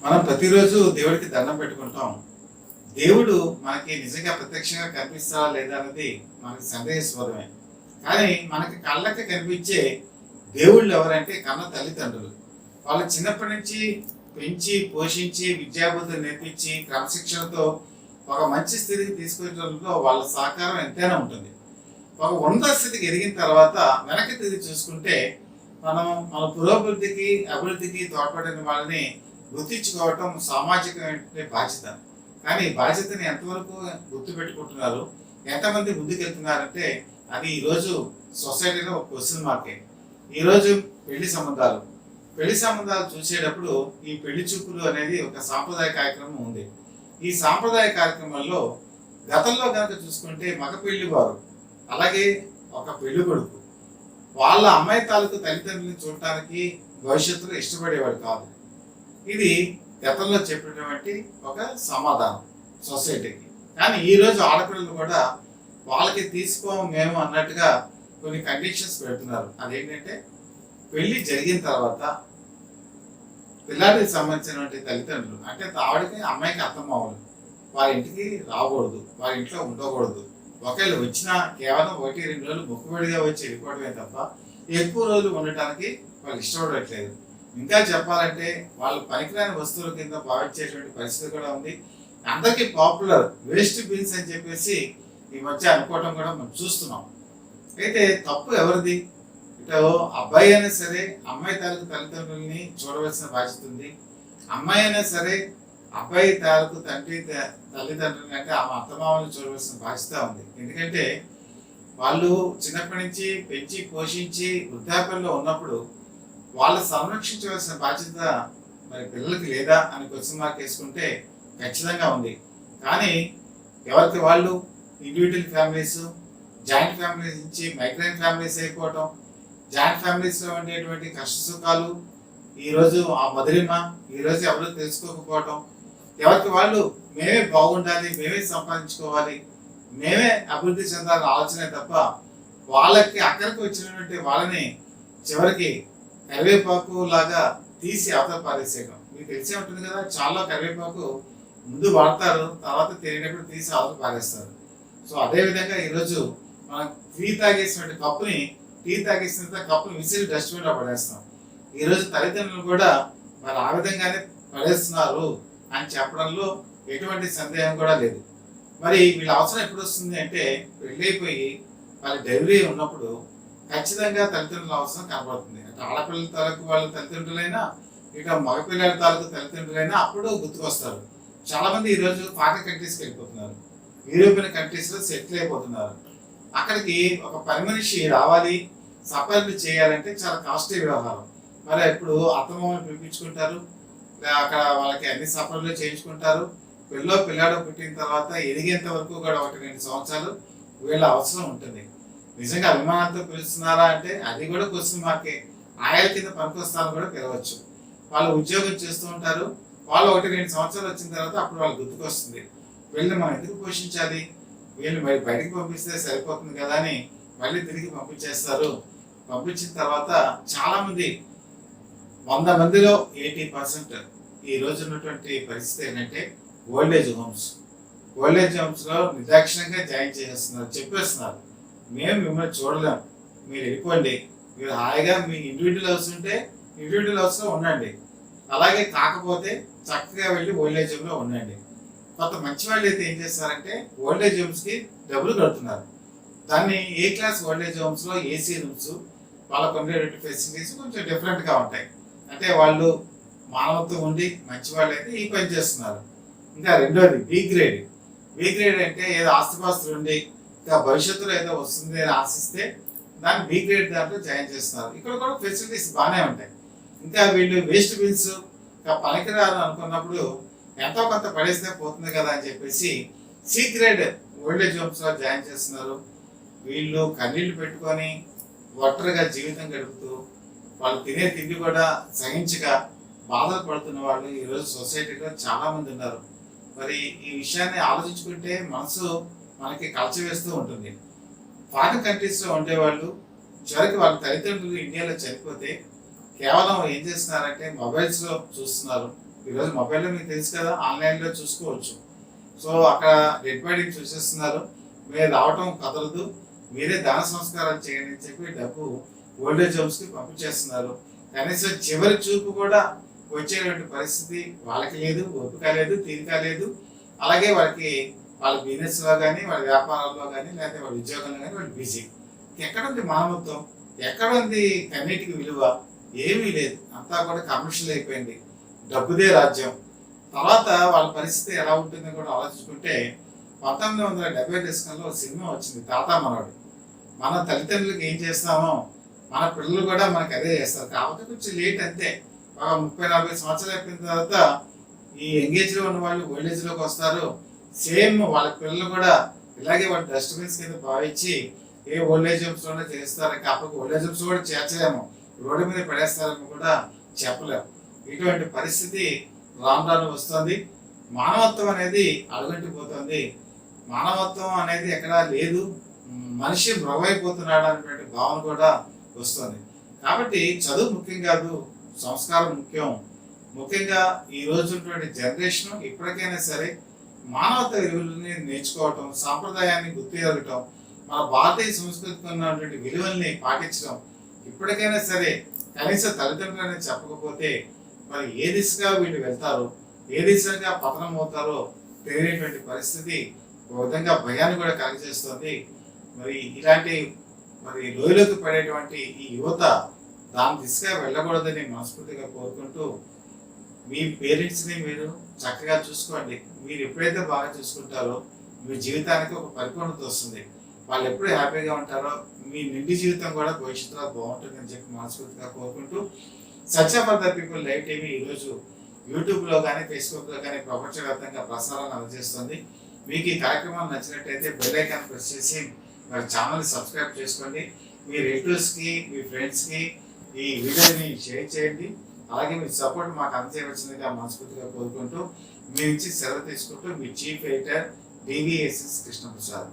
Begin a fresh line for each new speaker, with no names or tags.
మనం ప్రతిరోజు దేవుడికి దండం పెట్టుకుంటాం. దేవుడు మనకి నిజంగా ప్రత్యక్షంగా కనిపిస్తారా లేదా అనేది మనకి సందేహాస్పదమే. కానీ మనకి కళ్ళకి కనిపించే దేవుళ్ళు ఎవరంటే కన్న తల్లిదండ్రులు. వాళ్ళు చిన్నప్పటి నుంచి పెంచి పోషించి విద్యాబుద్ధులు నేర్పించి క్రమశిక్షణతో ఒక మంచి స్థితికి తీసుకెళ్ళడంలో వాళ్ళ సహకారం ఎంతైనా ఉంటుంది. ఒక ఉన్నత స్థితికి ఎదిగిన తర్వాత వెనక్కి తిరిగి చూసుకుంటే మనం మన పురోభివృద్ధికి అభివృద్ధికి తోడ్పడిన వాళ్ళని గుర్తించుకోవటం సామాజికమైన బాధ్యత. కానీ ఈ బాధ్యతని ఎంతవరకు గుర్తుపెట్టుకుంటున్నారు, ఎంతమంది ముందుకెళ్తున్నారంటే అది ఈరోజు సొసైటీలో ఒక క్వశ్చన్ మార్కే. ఈరోజు పెళ్లి సంబంధాలు చూసేటప్పుడు ఈ పెళ్లి చూపులు అనేది ఒక సాంప్రదాయ కార్యక్రమం ఉంది. ఈ సాంప్రదాయ కార్యక్రమంలో గతంలో కనుక చూసుకుంటే మగ పెళ్లి వారు అలాగే ఒక పెళ్లి కొడుకు వాళ్ళ అమ్మాయి తాలూకు తల్లిదండ్రులను చూడటానికి భవిష్యత్తులో ఇష్టపడేవాడు కాదు. ఇది గతంలో చెప్పినటువంటి ఒక సమాధానం సొసైటీకి. కానీ ఈరోజు ఆడపిల్లలు కూడా వాళ్ళకి తీసుకోము మేము అన్నట్టుగా కొన్ని కండిషన్స్ పెడుతున్నారు. అదేంటంటే పెళ్లి జరిగిన తర్వాత పిల్లాడికి సంబంధించినటువంటి తల్లిదండ్రులు అంటే ఆవిడకి అమ్మాయికి అత్తమామలు వారి ఇంటికి రాకూడదు, వారి ఇంట్లో ఉండకూడదు. ఒకవేళ వచ్చినా కేవలం 1-2 రోజులు మొక్కుబడిగా వచ్చి వెళ్ళిపోవడమే తప్ప ఎక్కువ రోజులు ఉండటానికి వాళ్ళు ఇష్టపడట్లేదు. ఇంకా చెప్పాలంటే వాళ్ళు పనికిరాని వస్తువుల కింద భావించేటువంటి పరిస్థితి కూడా ఉంది. అందరికీ పాపులర్ వేస్ట్ బిన్స్ అని చెప్పేసి ఈ మధ్య అనుకోవటం కూడా మనం చూస్తున్నాం. అయితే తప్పు ఎవరిది? ఇటు అబ్బాయి అయినా సరే అమ్మాయి తాలూకు తల్లిదండ్రుల్ని చూడవలసిన బాధ్యత ఉంది. అమ్మాయి అయినా సరే అబ్బాయి తాలూకు తల్లిదండ్రులని అంటే ఆ అత్తమామల్ని చూడవలసిన బాధ్యత ఉంది. ఎందుకంటే వాళ్ళు చిన్నప్పటి నుంచి పెంచి పోషించి వృద్ధాప్యంలో ఉన్నప్పుడు వాళ్ళు సంరక్షించవలసిన బాధ్యత మరి పిల్లలకి లేదా అని క్వశ్చన్ మార్క్ వేసుకుంటే ఖచ్చితంగా ఉంది. కానీ ఎవరికి వాళ్ళు ఇండివిజువల్ ఫ్యామిలీస్, జాయింట్ ఫ్యామిలీస్ నుంచి మైగ్రెంట్ ఫ్యామిలీస్ అయిపోవటం, జాయింట్ ఫ్యామిలీస్లో ఉండేటువంటి కష్ట సుఖాలు ఈరోజు ఆ మధురిమ ఈరోజు ఎవరు తెలుసుకోకపోవటం, ఎవరికి వాళ్ళు మేమే బాగుండాలి, మేమే సంపాదించుకోవాలి, మేమే అభివృద్ధి చెందాలని ఆలోచనే తప్ప వాళ్ళకి అక్కడికి వచ్చినటువంటి వాళ్ళని చివరికి కరివేపాకు లాగా తీసి అవతల పారేసేయడం. మీకు తెలిసే ఉంటుంది కదా, చాలా కరివేపాకు ముందు వాడతారు, తర్వాత తినేటప్పుడు తీసి అవతల పారేస్తారు. సో అదేవిధంగా ఈరోజు మనం టీ తాగేసిన కప్పుని విసిరి డస్ట్బిన్లో పడేస్తాం. ఈరోజు తల్లిదండ్రులు కూడా మరి ఆ విధంగానే పడేస్తున్నారు అని చెప్పడంలో ఎటువంటి సందేహం కూడా లేదు. మరి వీళ్ళ అవసరం ఎప్పుడు వస్తుంది అంటే పెళ్ళైపోయి వాళ్ళ డెలివరీ ఉన్నప్పుడు ఖచ్చితంగా తల్లిదండ్రుల అవసరం కనబడుతుంది. అంటే ఆడపిల్లల తాలూకు వాళ్ళ తల్లిదండ్రులైనా ఇక మగపిల్లల తాలూకు తల్లిదండ్రులైనా అప్పుడు గుర్తుకొస్తారు. చాలా మంది ఈరోజు ఫారిన్ కంట్రీస్కి వెళ్ళిపోతున్నారు, యూరోపియన్ కంట్రీస్లో సెటిల్ అయిపోతున్నారు. అక్కడికి ఒక పని మనిషి రావాలి, సపర్లు చేయాలంటే చాలా కాస్ట్లీ వ్యవహారం. మరి ఇప్పుడు అత్తమామని పిలిపించుకుంటారు, అక్కడ వాళ్ళకి అన్ని సపర్లు చేయించుకుంటారు. పిల్లాడు పుట్టిన తర్వాత ఎదిగేంత వరకు కూడా 1-2 సంవత్సరాలు వీళ్ళ అవసరం ఉంటుంది. నిజంగా అభిమానంతో పిలుస్తున్నారా అంటే అది కూడా క్వశ్చన్ మార్కే. ఆయల కింద పనికొస్తాను కూడా పిలవచ్చు. వాళ్ళు ఉద్యోగం చేస్తూ ఉంటారు, వాళ్ళు 1-2 సంవత్సరాలు వచ్చిన తర్వాత అప్పుడు వాళ్ళు గుర్తుకొస్తుంది, వీళ్ళని మనం ఎందుకు పోషించాలి, వీళ్ళు మరి బయటికి పంపిస్తే సరిపోతుంది కదా అని మళ్ళీ తిరిగి పంపించేస్తారు. పంపించిన తర్వాత చాలా మంది 100 మందిలో 80% ఈ రోజు ఉన్నటువంటి పరిస్థితి ఏంటంటే ఓల్డేజ్ హోమ్స్లో నిర్దాక్షిణ్యంగా జాయిన్ చేసేస్తున్నారు. చెప్పేస్తున్నారు, మేము మిమ్మల్ని చూడలేము, మీరు వెళ్ళిపోండి, మీరు హాయిగా మీ ఇండివిజువల్ హౌస్ ఉంటే ఇండివిజువల్ హౌస్లో ఉండండి, అలాగే కాకపోతే చక్కగా వెళ్ళి ఓల్డేజ్ హోమ్లో ఉండండి. కొంత మంచి వాళ్ళు అయితే ఏం చేస్తారంటే ఓల్డేజ్ హోమ్స్కి డబ్బులు కడుతున్నారు. దాన్ని ఏ క్లాస్ ఓల్డేజ్ హోమ్స్లో ఏసీ రూమ్స్, వాళ్ళకు ఉండేటువంటి ఫెసిలిటీస్ కొంచెం డిఫరెంట్గా ఉంటాయి. అంటే వాళ్ళు మానవత్వం ఉండి మంచి వాళ్ళు అయితే ఈ పని చేస్తున్నారు. ఇంకా రెండోది బి గ్రేడ్ అంటే ఏదో ఆస్తిపాస్తులు ఉండి ఇంకా భవిష్యత్తులో ఏదో వస్తుంది అని ఆశిస్తే దాన్ని బి గ్రేడ్ దాంట్లో జాయిన్ చేస్తున్నారు. ఇక్కడ కూడా ఫెసిలిటీస్ బాగానే ఉంటాయి. ఇంకా వీళ్ళు వేస్ట్ బిన్స్ ఇంకా పనికిరారు అనుకున్నప్పుడు ఎంతో కొంత పడేస్తే పోతుంది కదా అని చెప్పేసి సి గ్రేడ్ ఓల్డేజ్ హోమ్స్లో జాయిన్ చేస్తున్నారు. వీళ్ళు కన్నీళ్లు పెట్టుకొని ఒంటరిగా జీవితం గడుపుతూ వాళ్ళు తినే తిండి కూడా సహించక బాధలు పడుతున్న వాళ్ళు ఈరోజు సొసైటీలో చాలా మంది ఉన్నారు. మరి ఈ విషయాన్ని ఆలోచించుకుంటే మనసు మనకి కలచవేస్తూ ఉంటుంది. ఫారిన్ కంట్రీస్లో ఉండేవాళ్ళు చివరికి వాళ్ళ తల్లిదండ్రులు ఇండియాలో చనిపోతే కేవలం ఏం చేస్తున్నారంటే మొబైల్స్లో చూస్తున్నారు, ఈరోజు మొబైల్లో మీకు తెలుసు కదా, ఆన్లైన్లో చూసుకోవచ్చు. సో అక్కడ డెడ్ బాడీని చూసేస్తున్నారు, మీరు రావటం కుదరదు, మీరే దాన సంస్కారాలు చేయండి అని చెప్పి డబ్బు ఓల్డేజ్ హోమ్స్కి పంపించేస్తున్నారు. కనీసం చివరి చూపు కూడా వచ్చేటువంటి పరిస్థితి వాళ్ళకి లేదు, ఓపిక లేదు, తీరిక లేదు. అలాగే వాళ్ళ బిజినెస్లో కానీ, వాళ్ళ వ్యాపారాల్లో కానీ, లేకపోతే వాళ్ళ ఉద్యోగంలో కానీ వాళ్ళు బిజీ. ఎక్కడ ఉంది మానవత్వం? ఎక్కడ ఉంది కన్నిటికి విలువ? ఏమీ లేదు. అంతా కూడా కమర్షియల్ అయిపోయింది, డబ్బుదే రాజ్యం. తర్వాత వాళ్ళ పరిస్థితి ఎలా ఉంటుందో కూడా ఆలోచించుకుంటే 1970 దశకంలో సినిమా వచ్చింది, తాత మనవడు. మన తల్లిదండ్రులకు ఏం చేస్తామో మన పిల్లలు కూడా మనకు అదే చేస్తారు, కాకపోతే కొంచెం లేట్ అంతే. 30-40 సంవత్సరాలు అయిపోయిన తర్వాత ఈ ఎంగేజ్లో ఉన్న వాళ్ళు ఓల్డేజ్లోకి వస్తారు. సేమ్ వాళ్ళ పిల్లలు కూడా ఇలాగే వాళ్ళు డస్ట్బిన్స్ కింద భావించి ఏ ఓల్డేజ్ హోమ్స్లోనే చేస్తారు. కాకపోతే ఓల్డేజ్ హోమ్స్ కూడా చేర్చలేము, రోడ్డు మీద పడేస్తారేమో కూడా చెప్పలేము. ఇటువంటి పరిస్థితి రాను రాను వస్తుంది. మానవత్వం అనేది అడుగంటిపోతుంది. మానవత్వం అనేది ఎక్కడా లేదు. మనిషి మృగమైపోతున్నాడు అనేటువంటి భావన కూడా వస్తుంది. కాబట్టి చదువు ముఖ్యం కాదు, సంస్కారం ముఖ్యం. ముఖ్యంగా ఈ రోజు జనరేషన్ ఇప్పటికైనా సరే మానవత విలువల్ని నేర్చుకోవటం, సాంప్రదాయాన్ని గుర్తిరగటం, మన భారతీయ సంస్కృతికి ఉన్నటువంటి విలువల్ని పాటించడం. ఇప్పటికైనా సరే కనీసం తల్లిదండ్రులని చెప్పకపోతే మరి ఏ దిశగా వీళ్ళు వెళ్తారో, ఏ దిశగా పతనం అవుతారో తెలియనటువంటి పరిస్థితి ఒక విధంగా భయాన్ని కూడా కలుగజేస్తుంది. మరి ఇలాంటి లోయలోకి పడేటువంటి ఈ యువత దాని దిశగా వెళ్ళకూడదని మనస్ఫూర్తిగా కోరుకుంటూ, మీ పేరెంట్స్ని మీరు చక్కగా చూసుకోండి. మీరు ఎప్పుడైతే బాగా చూసుకుంటారో మీ జీవితానికి ఒక పరిపూర్ణత వస్తుంది. వాళ్ళు ఎప్పుడు హ్యాపీగా ఉంటారో మీ నిండి జీవితం కూడా భవిష్యత్తులో బాగుంటుందని చెప్పి మనస్ఫూర్తిగా కోరుకుంటూ, Satya for the people live TV ఈరోజు యూట్యూబ్లో కానీ, ఫేస్బుక్లో కానీ ప్రపంచవ్యాప్తంగా ప్రసారాన్ని అందజేస్తుంది. మీకు ఈ కార్యక్రమాలు నచ్చినట్టయితే బెల్ ఐకాన్ ప్రెస్ చేసి మరి ఛానల్ని సబ్స్క్రైబ్ చేసుకోండి. మీ రిలేటివ్స్కి, మీ ఫ్రెండ్స్కి ఈ వీడియోని షేర్ చేయండి. అలాగే మీ సపోర్ట్ మాకు అందజేయవలసిందిగా మనస్ఫూర్తిగా కోరుకుంటూ మీ నుంచి సెలవు తీసుకుంటూ మీ చీఫ్ ఎడిటర్ డివిఎస్ఎస్ కృష్ణప్రసాద్.